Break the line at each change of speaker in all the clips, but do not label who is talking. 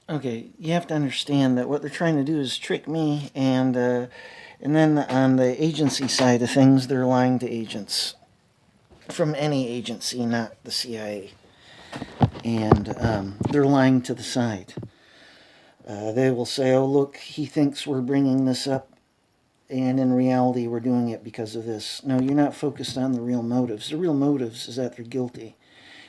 Okay, you have to understand that what they're trying to do is trick me, and then on the agency side of things, they're lying to agents from any agency, not the CIA, and they're lying to the side. They will say, "Oh, look, he thinks we're bringing this up, and in reality, we're doing it because of this." No, you're not focused on the real motives. The real motives is that they're guilty.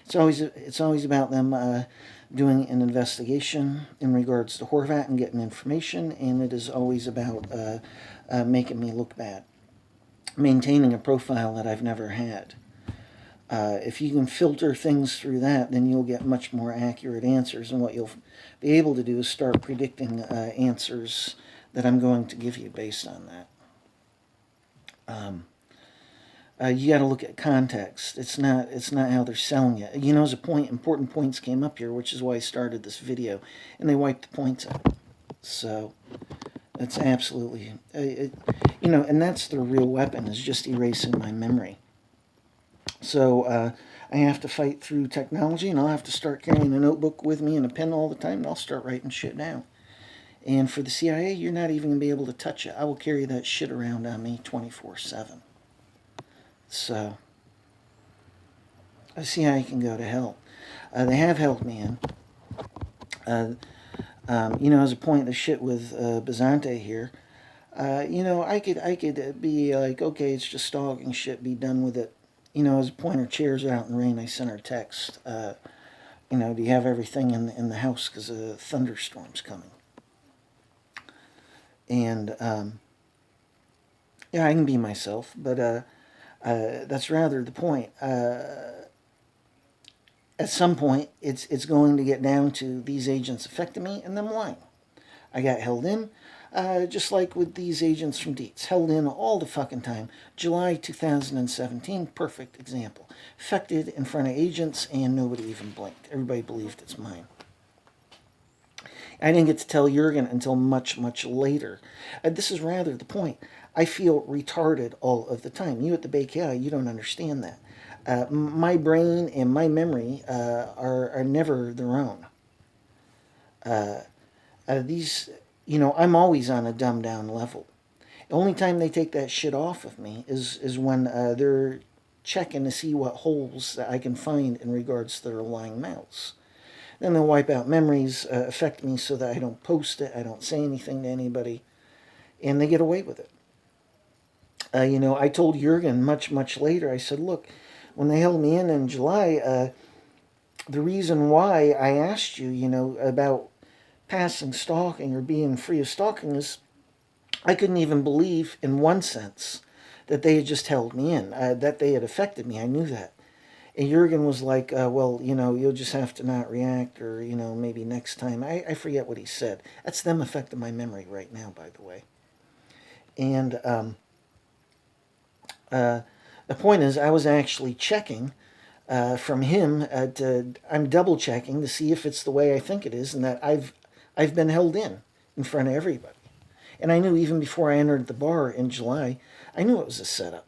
It's always about them doing an investigation in regards to HORVAT and getting information, and it is always about making me look bad, maintaining a profile that I've never had. If you can filter things through that, then you'll get much more accurate answers, and what you'll be able to do is start predicting answers that I'm going to give you based on that. Um, you got to look at context. It's not how they're selling it. You know, as a point, important points came up here, which is why I started this video, and they wiped the points out. So it's absolutely, and that's their real weapon, is just erasing my memory. So I have to fight through technology, and I'll have to start carrying a notebook with me and a pen all the time, and I'll start writing shit down. And for the CIA, you're not even going to be able to touch it. I will carry that shit around on me 24/7. So I see how I can go to hell. They have held me in. Uh, as a point, the shit with Bazante here. I could be like, okay, it's just stalking shit. Be done with it. As a point, her chairs are out in the rain. I sent her a text. Do you have everything in the house because a thunderstorm's coming? And yeah, I can be myself, but that's rather the point. At some point, it's going to get down to these agents affecting me and them lying. I got held in, just like with these agents from DIEZ, held in all the fucking time. July 2017, perfect example. Affected in front of agents, and nobody even blinked. Everybody believed it's mine. I didn't get to tell Jurgen until much, much later. This is rather the point. I feel retarded all of the time. You at the BKA, you don't understand that. My brain and my memory are never their own. These, I'm always on a dumbed down level. The only time they take that shit off of me is when they're checking to see what holes that I can find in regards to their lying mouths. Then they'll wipe out memories, affect me so that I don't post it, I don't say anything to anybody, and they get away with it. I told Jurgen much, much later, I said, look, when they held me in July, the reason why I asked you, about passing stalking or being free of stalking is I couldn't even believe, in one sense, that they had just held me in, that they had affected me. I knew that. And Jurgen was like, well, you'll just have to not react, or, maybe next time. I forget what he said. That's them affecting my memory right now, by the way. And the point is, I was actually checking from him. I'm double checking to see if it's the way I think it is, and that I've been held in front of everybody. And I knew even before I entered the bar in July, I knew it was a setup.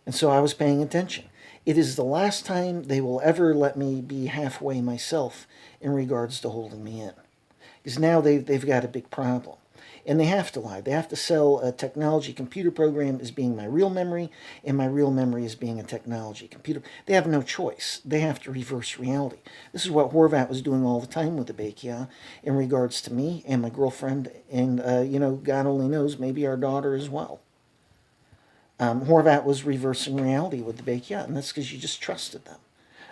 And so I was paying attention. It is the last time they will ever let me be halfway myself in regards to holding me in. Because now they've got a big problem. And they have to lie. They have to sell a technology computer program as being my real memory, and my real memory as being a technology computer. They have no choice. They have to reverse reality. This is what HORVAT was doing all the time with the BKA in regards to me and my girlfriend, and, God only knows, maybe our daughter as well. HORVAT was reversing reality with the BKA, and that's because you just trusted them.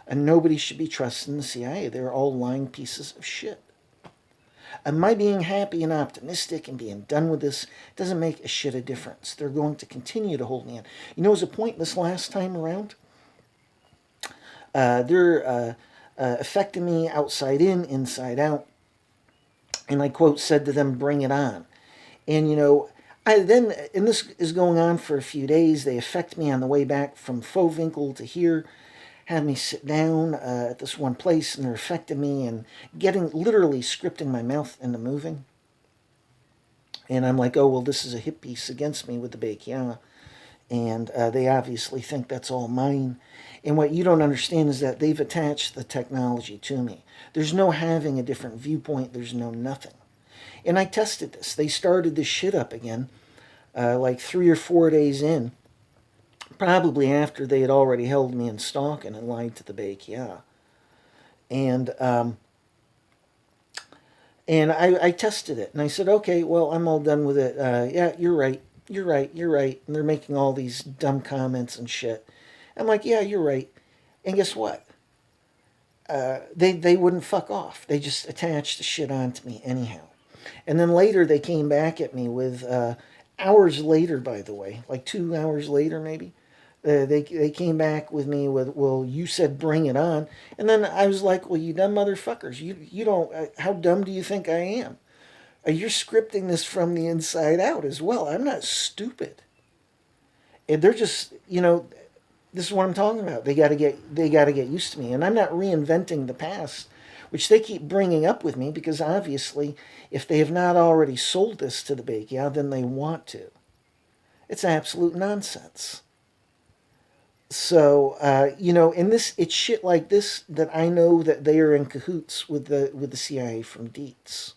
And nobody should be trusting the CIA. They're all lying pieces of shit. And my being happy and optimistic and being done with this doesn't make a shit of difference. They're going to continue to hold me in. As a point this last time around, they're affecting me outside in, inside out. And I quote said to them, "Bring it on." And and this is going on for a few days. They affect me on the way back from Fauxwinkel to here, have me sit down at this one place, and they're affecting me and literally scripting my mouth into moving. And I'm like, oh, well, this is a hit piece against me with the BKA. And they obviously think that's all mine. And what you don't understand is that they've attached the technology to me. There's no having a different viewpoint. There's no nothing. And I tested this. They started this shit up again like 3 or 4 days in, probably after they had already held me in stalking and lied to the BKA. And I tested it, and I said, okay, well, I'm all done with it. Yeah, you're right. You're right. You're right. And they're making all these dumb comments and shit. I'm like, yeah, you're right. And guess what? They wouldn't fuck off. They just attached the shit onto me anyhow. And then later they came back at me with, hours later, by the way, like 2 hours later maybe, they came back with me with, well, you said bring it on. And then I was like, well, you dumb motherfuckers. You don't, how dumb do you think I am? You're scripting this from the inside out as well. I'm not stupid. And they're just, this is what I'm talking about. They got to get used to me. And I'm not reinventing the past, which they keep bringing up with me because obviously if they have not already sold this to the BKA, then they want to. It's absolute nonsense. So, in this, it's shit like this that I know that they are in cahoots with the CIA from DIEZ.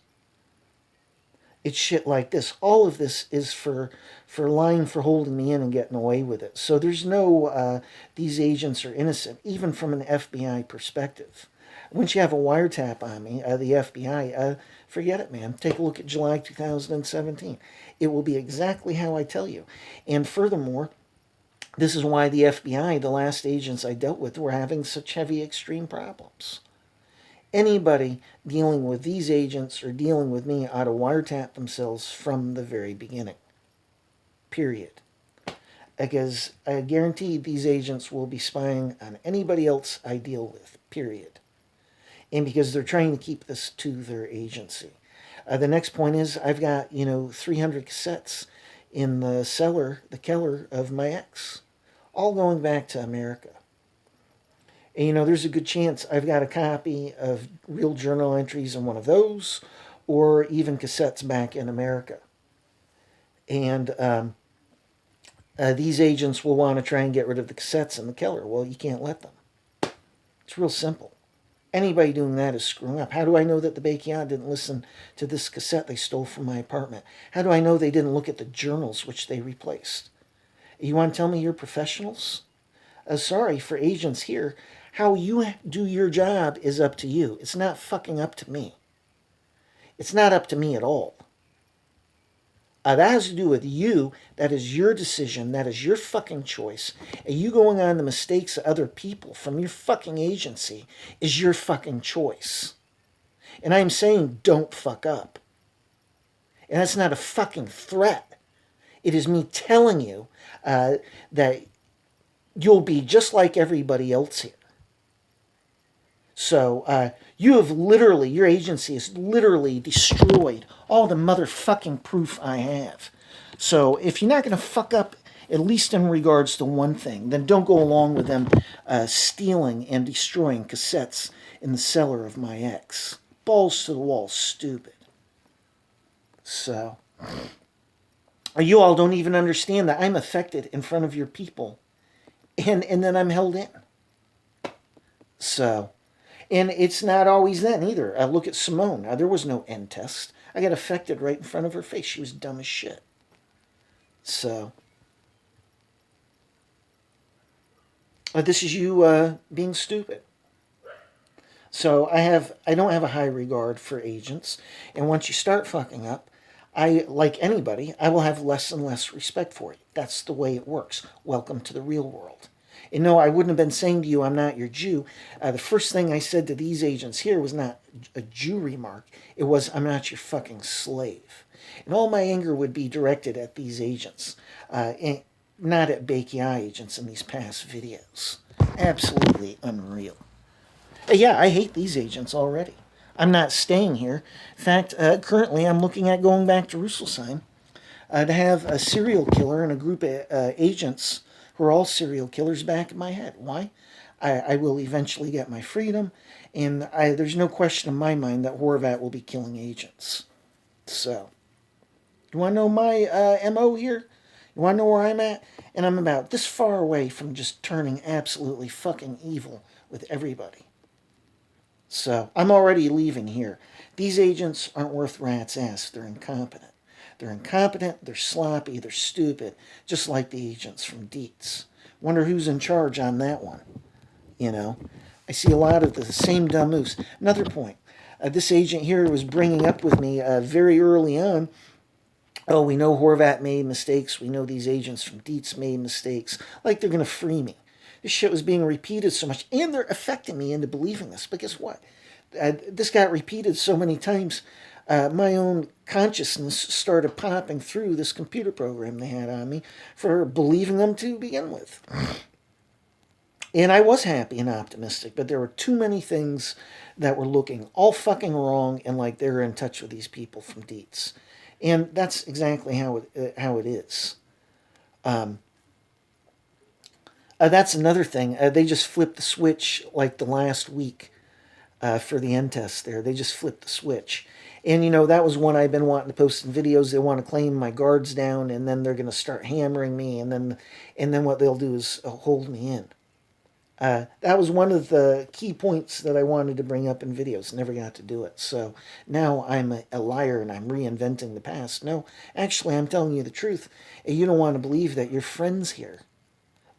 It's shit like this. All of this is for lying, for holding me in and getting away with it. So there's no, these agents are innocent, even from an FBI perspective. Once you have a wiretap on me, the FBI, forget it, man. Take a look at July 2017. It will be exactly how I tell you. And furthermore, this is why the FBI, the last agents I dealt with, were having such heavy extreme problems. Anybody dealing with these agents or dealing with me ought to wiretap themselves from the very beginning. Period. Because I guarantee these agents will be spying on anybody else I deal with. Period. And because they're trying to keep this to their agency. The next point is I've got, 300 cassettes in the cellar, the Keller of my ex. All going back to America. And, there's a good chance I've got a copy of real journal entries in one of those, or even cassettes back in America. And these agents will want to try and get rid of the cassettes in the Keller. Well, you can't let them. It's real simple. Anybody doing that is screwing up. How do I know that the BKA didn't listen to this cassette they stole from my apartment? How do I know they didn't look at the journals which they replaced? You want to tell me you're professionals? Sorry, for agents here, how you do your job is up to you. It's not fucking up to me. It's not up to me at all. That has to do with you. That is your decision. That is your fucking choice. And you going on the mistakes of other people from your fucking agency is your fucking choice. And I'm saying don't fuck up. And that's not a fucking threat. It is me telling you that you'll be just like everybody else here. So you have literally, your agency has literally destroyed all the motherfucking proof I have. So if you're not going to fuck up, at least in regards to one thing, then don't go along with them stealing and destroying cassettes in the cellar of my ex. Balls to the wall, stupid. So, you all don't even understand that I'm affected in front of your people. And then I'm held in. So, and it's not always then either. Look at Simone. There was no end test. I got affected right in front of her face. She was dumb as shit. So, this is you being stupid. So I don't have a high regard for agents. And once you start fucking up, like anybody, I will have less and less respect for you. That's the way it works. Welcome to the real world. And no, I wouldn't have been saying to you, I'm not your Jew. The first thing I said to these agents here was not a Jew remark. It was, I'm not your fucking slave. And all my anger would be directed at these agents, and not at BKA agents in these past videos. Absolutely unreal. Yeah, I hate these agents already. I'm not staying here. In fact, currently I'm looking at going back to Rüsselsheim to have a serial killer and a group of agents who are all serial killers back in my head. Why? I will eventually get my freedom, and there's no question in my mind that HORVAT will be killing agents. So, you want to know my MO here? You want to know where I'm at? And I'm about this far away from just turning absolutely fucking evil with everybody. So I'm already leaving here. These agents aren't worth rat's ass. They're incompetent. They're incompetent, they're sloppy, they're stupid, just like the agents from DIEZ. Wonder who's in charge on that one. You know, I see a lot of the same dumb moves. Another point. This agent here was bringing up with me very early on, oh, we know HORVAT made mistakes. We know these agents from DIEZ made mistakes. Like they're going to free me. This shit was being repeated so much, and they're affecting me into believing this. But guess what? This got repeated so many times, my own consciousness started popping through this computer program they had on me for believing them to begin with. And I was happy and optimistic, but there were too many things that were looking all fucking wrong and like they were in touch with these people from DIEZ. And that's exactly how it is. That's another thing. They just flipped the switch like the last week for the end test there. They just flipped the switch. And, you know, that was one I've been wanting to post in videos. They want to claim my guards down, and then they're going to start hammering me, and then what they'll do is hold me in. That was one of the key points that I wanted to bring up in videos. Never got to do it. So now I'm a liar and I'm reinventing the past. No, actually, I'm telling you the truth. You don't want to believe that your friends here,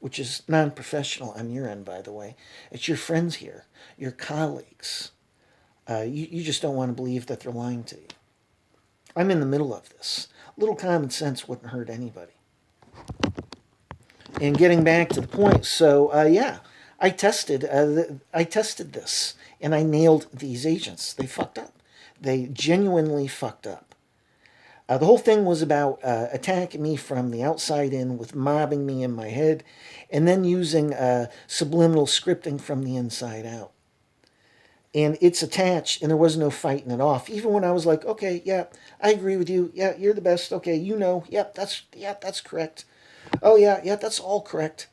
which is non-professional on your end, by the way. It's your friends here, your colleagues. You just don't want to believe that they're lying to you. I'm in the middle of this. A little common sense wouldn't hurt anybody. And getting back to the point, so yeah, I tested this, and I nailed these agents. They fucked up. They genuinely fucked up. The whole thing was about attacking me from the outside in with mobbing me in my head, and then using subliminal scripting from the inside out. And it's attached, and there was no fighting it off. Even when I was like, okay, yeah, I agree with you. Yeah, you're the best. Okay, you know, yep, that's correct. Oh yeah, that's all correct.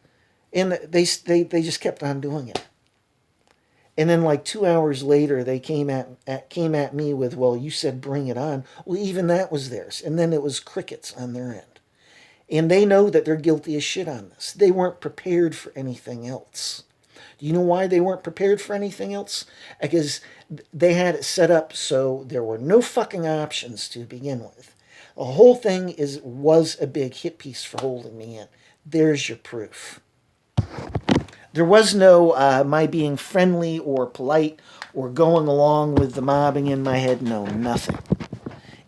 And they just kept on doing it. And then like 2 hours later, they came at me with, well, you said bring it on. Well, even that was theirs. And then it was crickets on their end. And they know that they're guilty as shit on this. They weren't prepared for anything else. Do you know why they weren't prepared for anything else? Because they had it set up so there were no fucking options to begin with. The whole thing was a big hit piece for holding me in. There's your proof. There was no my being friendly or polite or going along with the mobbing in my head. No, nothing.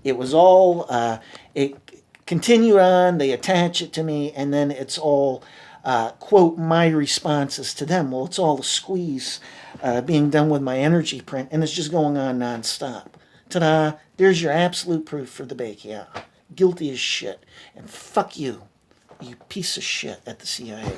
It was all, it continued on, they attach it to me, and then it's all, quote, my responses to them. Well, it's all the squeeze being done with my energy print, and it's just going on nonstop. Ta-da, there's your absolute proof for the BKA. Guilty as shit. And fuck you, you piece of shit at the CIA.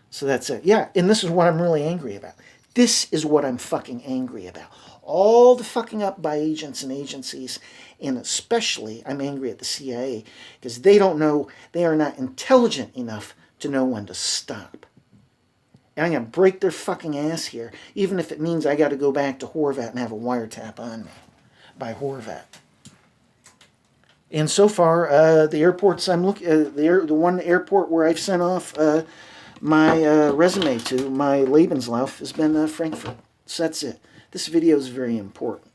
So that's it. Yeah, and this is what I'm really angry about. This is what I'm fucking angry about. All the fucking up by agents and agencies, and especially I'm angry at the CIA because they don't know, they are not intelligent enough to know when to stop. And I'm going to break their fucking ass here, even if it means I got to go back to HORVAT and have a wiretap on me by HORVAT. And so far, the airports I'm looking, the one airport where I've sent off my resume to, my Lebenslauf, has been Frankfurt. So that's it. This video is very important.